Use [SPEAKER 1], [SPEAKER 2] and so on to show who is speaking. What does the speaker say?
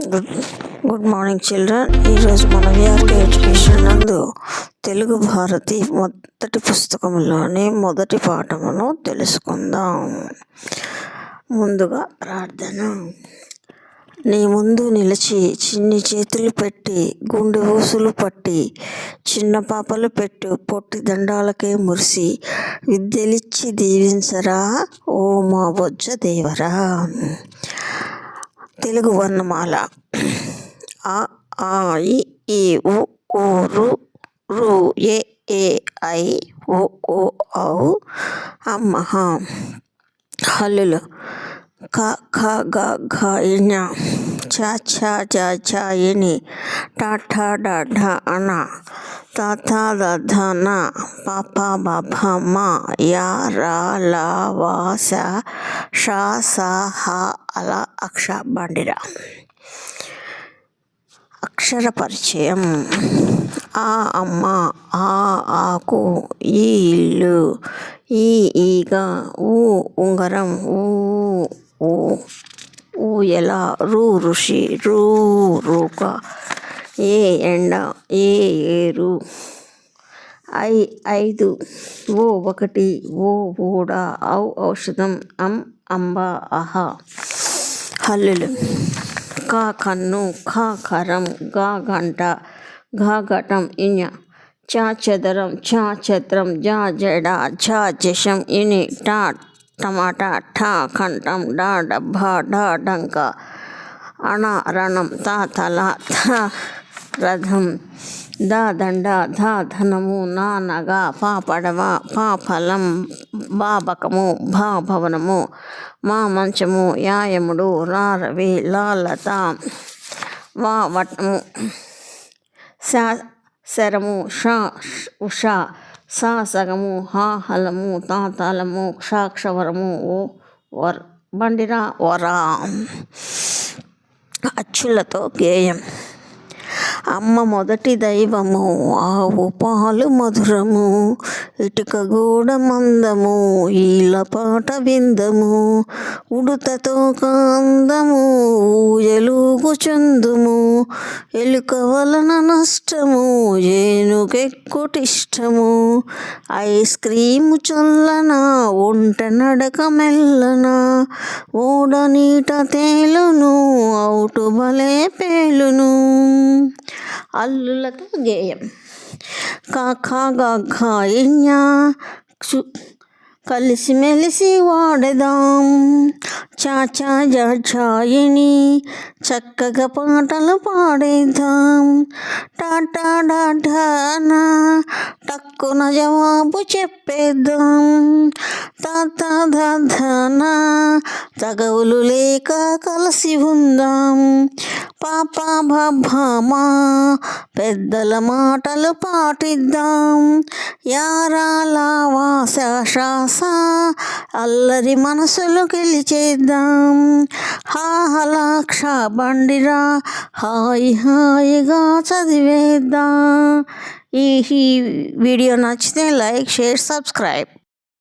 [SPEAKER 1] Good good morning children. ఈరోజు మన VRK education నందు తెలుగు భారతి మొదటి పుస్తకంలోని మొదటి పాఠమును తెలుసుకుందాం. ముందుగా ప్రార్థన. నీ ముందు నిలిచి చిన్ని చేతులు పెట్టి గుండె ఊసులు పట్టి చిన్న పాపలు పెట్టు పొట్టి దండాలకే మురిసి విద్యలిచ్చి దీవించరా ఓ మా బొజ్జ దేవరా. తెలుగు వర్ణమాల అ ఆ ఇ ఈ ఉ ఊ రు రు ఎ ఏ ఐ ఓ ఓ ఔ అమ్మ హ. హల్లులు క ఖ గ ఘ ఞ చ ఛ జ ఝ ఞ ట ఠ డ ఢ అణ త థ ద ధ న ప ఫ బ భ మ య ర ల వ శ ష స హ అల అక్ష బండిరా. అక్షర పరిచయం. ఆ అమ్మ, ఆ ఆకు, ఈ ఇల్లు, ఈ ఈగ, ఊ ఉంగరం, ఊ ఊయల, రు ఋషి, రూ రూక, ఏ ఎండ, ఏ ఏరు, ఐదు, ఓ ఒకటి, ఓ ఊడ, ఔ ఔషధం, అంబ అహ. హల్లులు క కన్ను, ఖ ఖరం, గ గంట, ఘ ఘటం, ఇఞ చ చదరం, ఛ ఛత్రం, జ జడ, ఝ జశం, ఇని ట టమాటా, ఠ కంఠం, డ డబ్బ, ఢ డంక, అణ రణం, త తల, థ రథం, ద దండ, ధ ధనము, న నగ, ప పడవ, ఫ ఫలం, బ బకము, భ భవనము, మ మంచము, య యముడు, ర రవి, ల లత, వ వటము, శ శరము, ష ఉష, స సగము, హ హలము, త తాళము, క్ష క్షవరము, ఓ బండిరా వరా. అచ్చులతో గేయం. అమ్మ మొదటి దైవము, ఆవు పాలు మధురము, ఇటుక గోడ మందము, ఈల పాట విందము, ఉడుతతో కాందము, ఊయలుగు చందుము, ఎలుక వలన నష్టము, ఏనుగెక్కుటిష్టము, ఐస్ క్రీము చల్లన, ఒంట నడక మెల్లన, ఓడ నీట తేలును, ఔటు బలే పేలును. అల్లులతో గేయం. క ఖ గ ఘ ఞ కలిసి మెలిసి వాడెదాం, చ ఛ జ ఝ ఞ చక్కగా పాటలు పాడేద్దాం, ట ట డ ఢ న టక్కున జవాబు చెప్పేద్దాం, త థ ద ధ న తగవులు లేక కలిసి ఉందాం, ప ప భ భ మ పెద్దల మాటలు పాటిద్దాం, యా రా లా వా శ ష స అల్లరి మనసులు గెలిచేద్దాం, హా హలా క్ష బండిరా హాయి హాయిగా చదివేద్దాం. ఈ వీడియో నచ్చితే లైక్, షేర్, సబ్స్క్రైబ్.